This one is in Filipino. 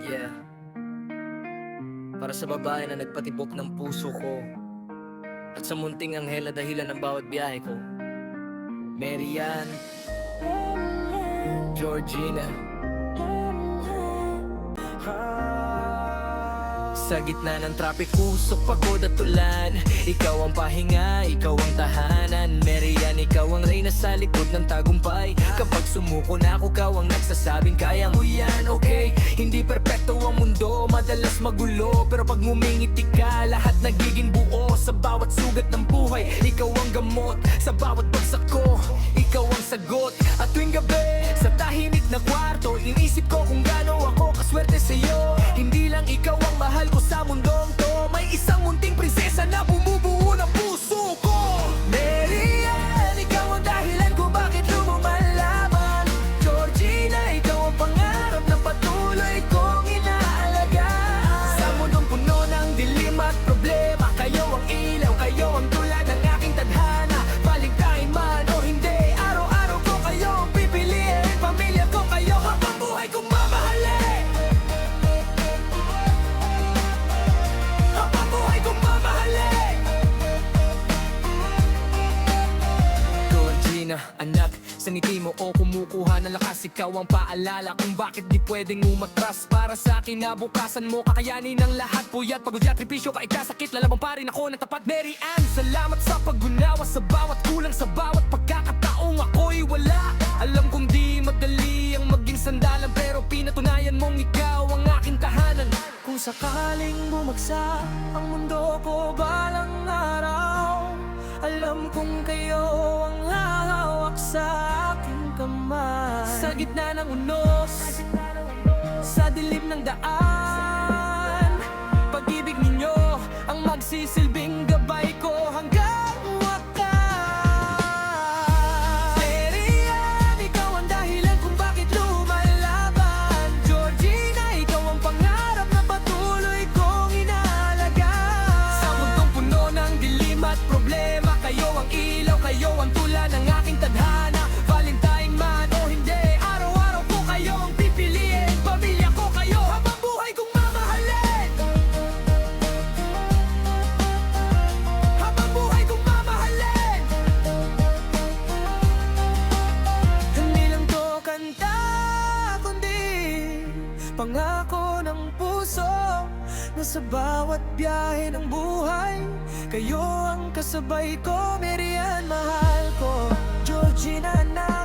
Yeah, para sa babae na nagpatibok ng puso ko at sa munting anghel na dahilan ng bawat biyahe ko. Marian, Georgina. Sa gitna ng traffic, usok, pagod at ulan, ikaw ang pahinga, ikaw ang tahanan. Marian, ikaw ang reyna sa likod ng tagumpay. Kapag sumuko na ako, ikaw ang nagsasabing kaya mo yan, okay? Hindi perpekto ang mundo, madalas magulo, pero pag ngumingiti ka, lahat nagiging buo. Sa bawat sugat ng buhay, ikaw ang gamot. Sa bawat bagsak ko, ikaw ang sagot. At tuwing gabi, sa tahimik na kwarto, inisip ko kung gaano ako kaswerte sa'yo. Hindi lang ikaw ang mahal ko sa mundong to, may isang munting prinsesa na bumubuo ng puso ko. Marian, ikaw ang dahilan kung bakit lumalaban. Georgina, ikaw ang pangarap na patuloy kong inaalagaan. Sa mundong puno ng dilim at problema, kayo ang ilaw, kayo ang tulad ng aking tadhana. Baligtayin man o hindi, araw-araw ko kayo ang pipiliin. Pamilya ko kayo habang buhay kong mamahalin. Habang buhay kong mamahalin. Georgina, anak, sa ngiti mo o kumukuha ng lakas. Ikaw ang paalala kung bakit di pwedeng umatras. Para sa kinabukasan mo, kakayanin ang lahat. Puyat, pagod at tripisyo, kaikasakit, lalabang pa rin ako ng tapat. Marian, salamat sa pag-unawa sa bawat kulang, sa bawat pagkakataong ako'y wala. Alam kong di madali ang maging sandalan, pero pinatunayan mong ikaw ang aking tahanan. Kung sakaling bumagsak ang mundo ko balang araw, alam kong kayo ang hahawak sa aking kamay. Sa gitna ng unos, sa dilim ng daan, pag-ibig ninyo ang magsisilbing gabay ko hanggang wakas. Marian, ikaw ang dahilan kung bakit lumalaban. Georgina, ikaw ang pangarap na patuloy kong inaalagaan. Sa mundong puno ng dilim at problema, kayo ang ilaw, kayo ang tulad ng aking tadhana. Valentine man o hindi, araw-araw ko kayo ang pipiliin. Pamilya ko kayo habang buhay kong mamahalin. Habang buhay kong mamahalin. Hindi lang to kanta, kundi pangako ng puso, na sa bawat biyahe ng buhay, kayo ang kasabay ko. Marian, mahal ko. Georgina, anak.